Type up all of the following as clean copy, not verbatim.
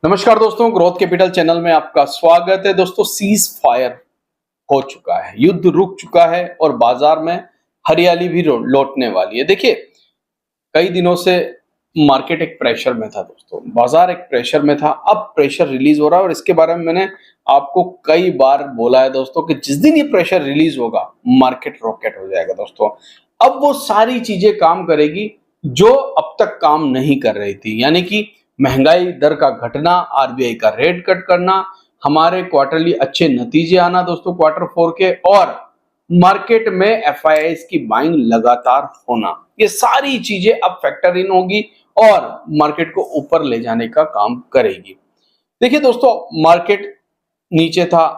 नमस्कार दोस्तों, growth capital channel में आपका स्वागत है। दोस्तों, सीज फायर हो चुका है, युद्ध रुक चुका है और बाजार में हरियाली भी लौटने वाली है। देखिए, कई दिनों से मार्केट एक प्रेशर में था दोस्तों, बाजार एक प्रेशर में था। अब प्रेशर रिलीज हो रहा है और इसके बारे में मैंने आपको कई बार बोला है दोस्तों कि जिस दिन ये प्रेशर रिलीज होगा, मार्केट रॉकेट हो जाएगा दोस्तों। अब वो सारी चीजें काम करेगी जो अब तक काम नहीं कर रही थी, यानी कि महंगाई दर का घटना, आरबीआई का रेट कट करना, हमारे क्वार्टरली अच्छे नतीजे आना दोस्तों क्वार्टर फोर के, और मार्केट में एफआईआईज की बाइंग लगातार होना, ये सारी चीजें अब फैक्टर इन होगी और मार्केट को ऊपर ले जाने का काम करेगी। देखिए दोस्तों, मार्केट नीचे था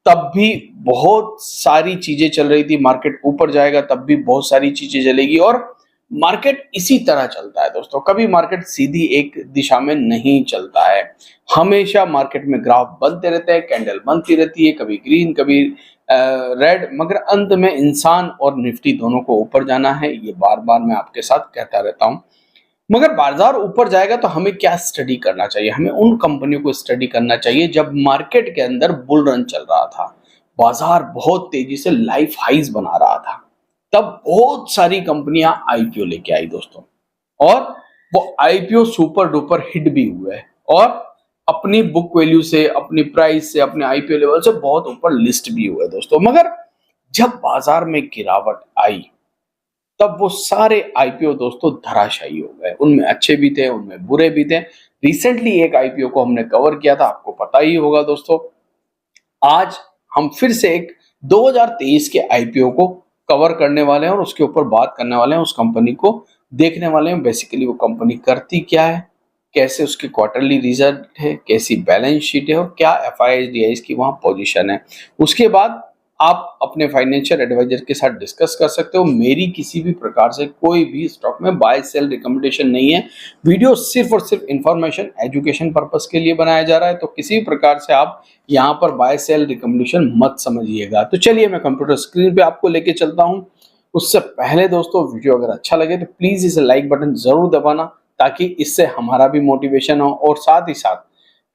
तब भी बहुत सारी चीजें चल रही थी, मार्केट ऊपर जाएगा तब भी बहुत सारी चीजें चलेगी और मार्केट इसी तरह चलता है दोस्तों। कभी मार्केट सीधी एक दिशा में नहीं चलता है, हमेशा मार्केट में ग्राफ बनते रहते हैं, कैंडल बनती रहती है, कभी ग्रीन कभी रेड, मगर अंत में इंसान और निफ्टी दोनों को ऊपर जाना है। ये बार बार मैं आपके साथ कहता रहता हूं। मगर बाजार ऊपर जाएगा तो हमें क्या स्टडी करना चाहिए? हमें उन कंपनियों को स्टडी करना चाहिए जब मार्केट के अंदर बुल रन चल रहा था, बाजार बहुत तेजी से लाइफ हाइज बना रहा था, तब बहुत सारी कंपनियां आईपीओ लेके आई दोस्तों, और वो आईपीओ सुपर डुपर हिट भी हुए और अपनी बुक वैल्यू से, अपनी प्राइस से, अपने आईपीओ लेवल से बहुत ऊपर लिस्ट भी हुए दोस्तों। मगर जब बाजार में गिरावट आई तब वो सारे आईपीओ दोस्तों धराशायी हो गए। उनमें अच्छे भी थे, उनमें बुरे भी थे। रिसेंटली एक आईपीओ को हमने कवर किया था, आपको पता ही होगा दोस्तों। आज हम फिर से एक 2023 के आईपीओ को कवर करने वाले हैं और उसके ऊपर बात करने वाले हैं, उस कंपनी को देखने वाले हैं। बेसिकली वो कंपनी करती क्या है, कैसे उसकी क्वार्टरली रिजल्ट है, कैसी बैलेंस शीट है और क्या एफआईआईज डीआईज की वहां पोजीशन है। उसके बाद आप अपने फाइनेंशियल एडवाइजर के साथ डिस्कस कर सकते हो। मेरी किसी भी प्रकार से कोई भी स्टॉक में बाय सेल रिकमेंडेशन नहीं है। वीडियो सिर्फ और सिर्फ इंफॉर्मेशन एजुकेशन पर्पस के लिए बनाया जा रहा है, तो किसी भी प्रकार से आप यहाँ पर बाय सेल रिकमेंडेशन मत समझिएगा। तो चलिए मैं कंप्यूटर स्क्रीन पे आपको लेके चलता हूँ। उससे पहले दोस्तों, वीडियो अगर अच्छा लगे तो प्लीज इसे लाइक बटन जरूर दबाना, ताकि इससे हमारा भी मोटिवेशन हो। और साथ ही साथ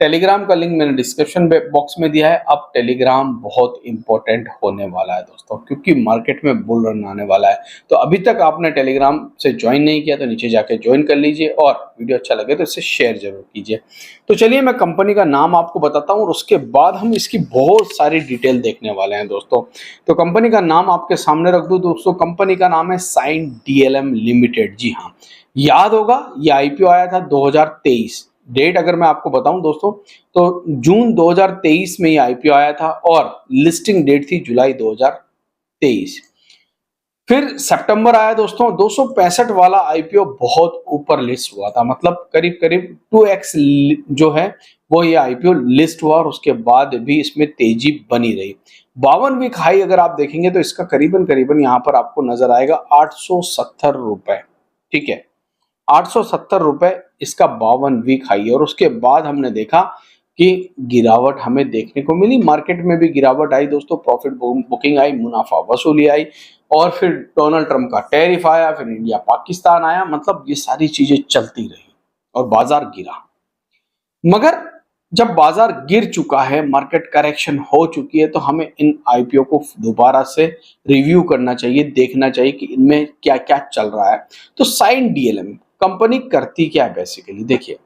टेलीग्राम का लिंक मैंने डिस्क्रिप्शन बॉक्स में दिया है। अब टेलीग्राम बहुत इंपॉर्टेंट होने वाला है दोस्तों, क्योंकि मार्केट में बुल रन आने वाला है। तो अभी तक आपने टेलीग्राम से ज्वाइन नहीं किया तो नीचे जाके ज्वाइन कर लीजिए, और वीडियो अच्छा लगे तो इसे शेयर जरूर कीजिए। तो चलिए मैं कंपनी का नाम आपको बताता हूँ और उसके बाद हम इसकी बहुत सारी डिटेल देखने वाले हैं दोस्तों। तो कंपनी का नाम आपके सामने रख दूं दोस्तों, कंपनी का नाम है साइन डीएलएम लिमिटेड। जी हाँ, याद होगा ये आईपीओ आया था 2023। डेट अगर मैं आपको बताऊं दोस्तों, तो जून 2023 में ये आईपीओ आया था और लिस्टिंग डेट थी जुलाई 2023। फिर सितंबर आया दोस्तों, 265 वाला आईपीओ बहुत ऊपर लिस्ट हुआ था, मतलब करीब करीब 2x जो है वो ये आईपीओ लिस्ट हुआ, और उसके बाद भी इसमें तेजी बनी रही। 52 वीक हाई अगर आप देखेंगे तो इसका करीबन करीबन यहाँ पर आपको नजर आएगा 870 रुपए। ठीक है, 870 रुपए इसका 52 वीक हाई है। और उसके बाद हमने देखा कि गिरावट हमें देखने को मिली, मार्केट में भी गिरावट आई दोस्तों, प्रॉफिट बुकिंग आई, मुनाफा वसूली आई, और फिर डोनाल्ड ट्रंप का टैरिफ आया, फिर इंडिया पाकिस्तान आया, मतलब ये सारी चीजें चलती रही और बाजार गिरा। मगर जब बाजार गिर चुका है, मार्केट करेक्शन हो चुकी है, तो हमें इन आईपीओ को दोबारा से रिव्यू करना चाहिए, देखना चाहिए कि इनमें क्या क्या चल रहा है। तो साइन डीएलएम कंपनी करती क्या है बेसिकली? देखिए,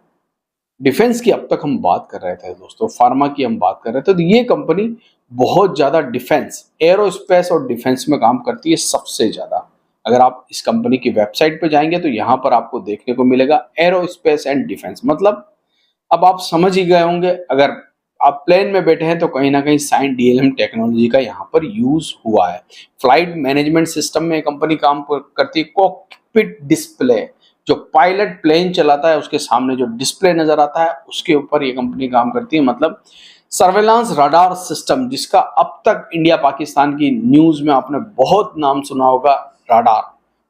डिफेंस की अब तक हम बात कर रहे थे दोस्तों, फार्मा की हम बात कर रहे थे, तो ये कंपनी बहुत ज्यादा डिफेंस, एरोस्पेस और डिफेंस में काम करती है सबसे ज्यादा। अगर आप इस कंपनी की वेबसाइट पे जाएंगे तो यहाँ पर आपको देखने को मिलेगा एरोस्पेस एंड डिफेंस, मतलब अब आप समझ ही गए होंगे। अगर आप प्लेन में बैठे हैं तो कहीं ना कहीं साइन डीएलएम टेक्नोलॉजी का यहाँ पर यूज हुआ है। फ्लाइट मैनेजमेंट सिस्टम में कंपनी काम करती है। कॉकपिट डिस्प्ले, जो पायलट प्लेन चलाता है उसके सामने जो डिस्प्ले नजर आता है, उसके ऊपर ये कंपनी काम करती है। मतलब सर्वेलांस रडार सिस्टम, जिसका अब तक इंडिया पाकिस्तान की न्यूज में आपने बहुत नाम सुना होगा, रडार,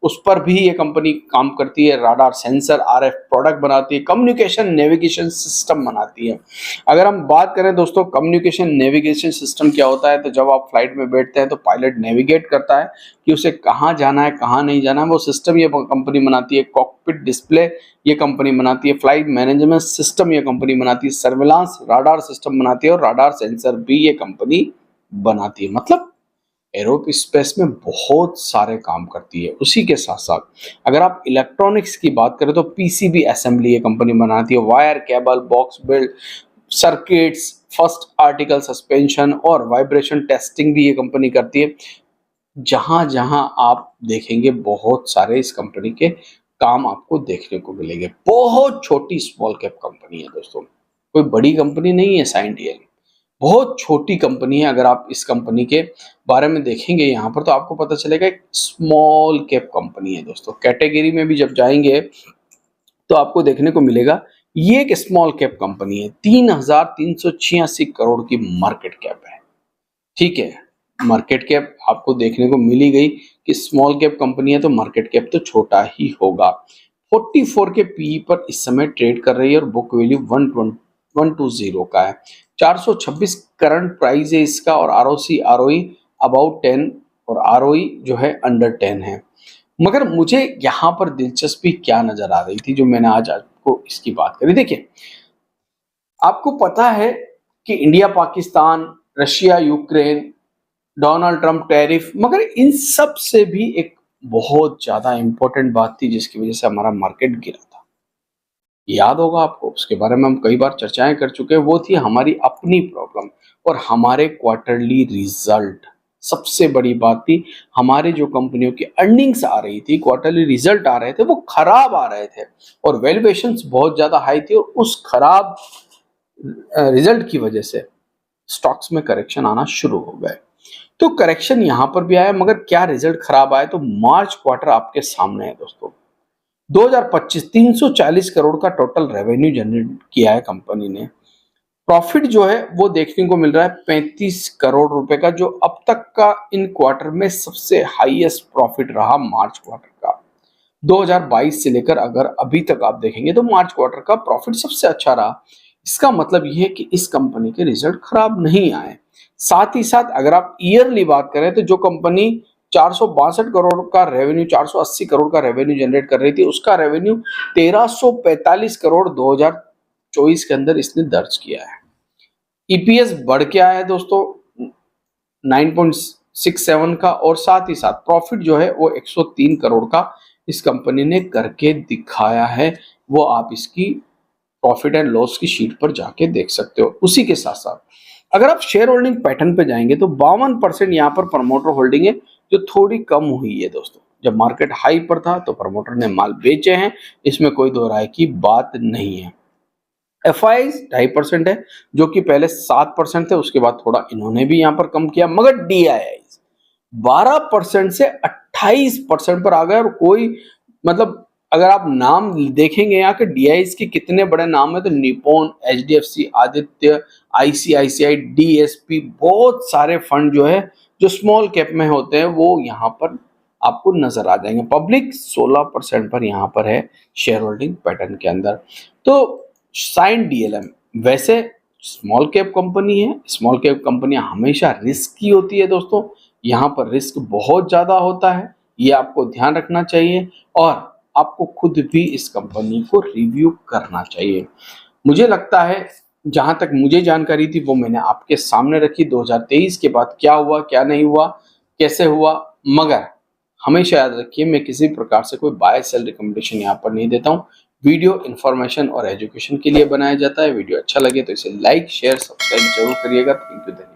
उस पर भी ये कंपनी काम करती है। राडार, सेंसर, आरएफ प्रोडक्ट बनाती है, कम्युनिकेशन नेविगेशन सिस्टम बनाती है। अगर हम बात करें दोस्तों कम्युनिकेशन नेविगेशन सिस्टम क्या होता है, तो जब आप फ्लाइट में बैठते हैं तो पायलट नेविगेट करता है कि उसे कहाँ जाना है, कहाँ नहीं जाना है, वो सिस्टम ये कंपनी बनाती है। कॉकपिट डिस्प्ले ये कंपनी बनाती है। फ्लाइट मैनेजमेंट सिस्टम ये कंपनी बनाती है। सर्विलांस राडार सिस्टम बनाती है और राडार सेंसर भी ये कंपनी बनाती है। मतलब एरोस्पेस में बहुत सारे काम करती है। उसी के साथ साथ अगर आप इलेक्ट्रॉनिक्स की बात करें तो पीसीबी असेंबली ये कंपनी बनाती है। Wire, cable, box build, circuits, first article suspension और वाइब्रेशन टेस्टिंग भी ये कंपनी करती है। जहां जहां आप देखेंगे बहुत सारे इस कंपनी के काम आपको देखने को मिलेंगे। बहुत छोटी स्मॉल कैप कंपनी है दोस्तों, कोई बड़ी कंपनी नहीं है साइंटियल, बहुत छोटी कंपनी है। अगर आप इस कंपनी के बारे में देखेंगे यहाँ पर तो आपको पता चलेगा एक स्मॉल कैप कंपनी है दोस्तों। कैटेगरी में भी जब जाएंगे तो आपको देखने को मिलेगा ये एक स्मॉल कैप कंपनी है। 3,386 करोड़ की मार्केट कैप है। ठीक है, मार्केट कैप आपको देखने को मिली गई कि स्मॉल कैप कंपनी है तो मार्केट कैप तो छोटा ही होगा। 44 के पीई पर इस समय ट्रेड कर रही है और बुक वैल्यू 120 का है। 426 करंट प्राइस है इसका और आरओसी आरओई अबाउट 10 और आरओई जो है अंडर 10 है। मगर मुझे यहाँ पर दिलचस्पी क्या नजर आ रही थी जो मैंने आज आपको इसकी बात करी। देखिए, आपको पता है कि India, Pakistan, Russia, Ukraine, Donald Trump, tariff, मगर इन सब से भी एक बहुत ज्यादा इंपॉर्टेंट बात थी जिसकी वजह से हमारा मार्केट गिरा था। याद होगा आपको, उसके बारे में हम कई बार चर्चाएं कर चुके हैं। वो थी हमारी अपनी प्रॉब्लम और हमारे क्वार्टरली रिजल्ट। सबसे बड़ी बात थी हमारे जो कंपनियों की अर्निंग्स आ रही थी, क्वार्टरली रिजल्ट आ रहे थे, वो खराब आ रहे थे और वैल्यूएशंस बहुत ज्यादा हाई थी और उस खराब रिजल्ट की वजह से स्टॉक्स में करेक्शन आना शुरू हो गए। तो करेक्शन यहां पर भी आया, मगर क्या रिजल्ट खराब आया, तो मार्च क्वार्टर आपके सामने है दोस्तों। 2025 340 करोड़ का टोटल रेवेन्यू जनरेट किया है कंपनी ने। प्रॉफिट जो है वो देखने को मिल रहा है 35 करोड़ रुपए का, जो अब तक का इन क्वार्टर में सबसे हाईएस्ट प्रॉफिट रहा मार्च क्वार्टर का। 2022 से लेकर अगर अभी तक आप देखेंगे तो मार्च क्वार्टर का प्रॉफिट सबसे अच्छा रहा। इसका मतलब यह है कि इस कंपनी के रिजल्ट खराब नहीं आए। साथ ही साथ अगर आप ईयरली बात करें तो जो कंपनी 462 करोड़ का रेवेन्यू, 480 करोड़ का रेवेन्यू जनरेट कर रही थी, उसका रेवेन्यू 1345 करोड़ 2024 के अंदर इसने दर्ज किया है। ईपीएस बढ़ के आया है दोस्तों 9.67 का और साथ ही साथ प्रॉफिट जो है वो 103 करोड़ का इस कंपनी ने करके दिखाया है। वो आप इसकी प्रॉफिट एंड लॉस की शीट पर जाके देख सकते हो। उसी के साथ साथ अगर आप शेयर होल्डिंग पैटर्न पे जाएंगे तो 52% यहाँ पर प्रमोटर होल्डिंग है, जो थोड़ी कम हुई है दोस्तों। जब मार्केट हाई पर था तो प्रमोटर ने माल बेचे हैं, इसमें कोई दो राय की बात नहीं है। FII 2.5% है, जो कि पहले 7% थे, उसके बाद थोड़ा इन्होंने भी यहाँ पर कम किया। मगर DII 12% से 28% पर आ गए और कोई मतलब अगर आप नाम देखेंगे यहाँ के DIIs के कितने बड़े नाम है तो Nippon, HDFC, Aditya, ICICI, DSP, बहुत सारे फंड जो है जो स्मॉल कैप में होते हैं वो यहाँ पर आपको नजर आ जाएंगे। पब्लिक 16% पर यहाँ पर है शेयर होल्डिंग पैटर्न के अंदर। तो साइन DLM वैसे स्मॉल कैप कंपनी है, स्मॉल कैप कंपनियां हमेशा रिस्की होती है दोस्तों। यहाँ पर रिस्क बहुत ज्यादा होता है, ये आपको ध्यान रखना चाहिए और आपको खुद भी इस कंपनी को रिव्यू करना चाहिए। मुझे लगता है जहां तक मुझे जानकारी थी वो मैंने आपके सामने रखी। 2023 के बाद क्या हुआ, क्या नहीं हुआ, कैसे हुआ, मगर हमेशा याद रखिए मैं किसी प्रकार से कोई बाय सेल रिकमेंडेशन यहाँ पर नहीं देता हूँ। वीडियो इन्फॉर्मेशन और एजुकेशन के लिए बनाया जाता है। वीडियो अच्छा लगे तो इसे लाइक, शेयर, सब्सक्राइब जरूर करिएगा। Thank you.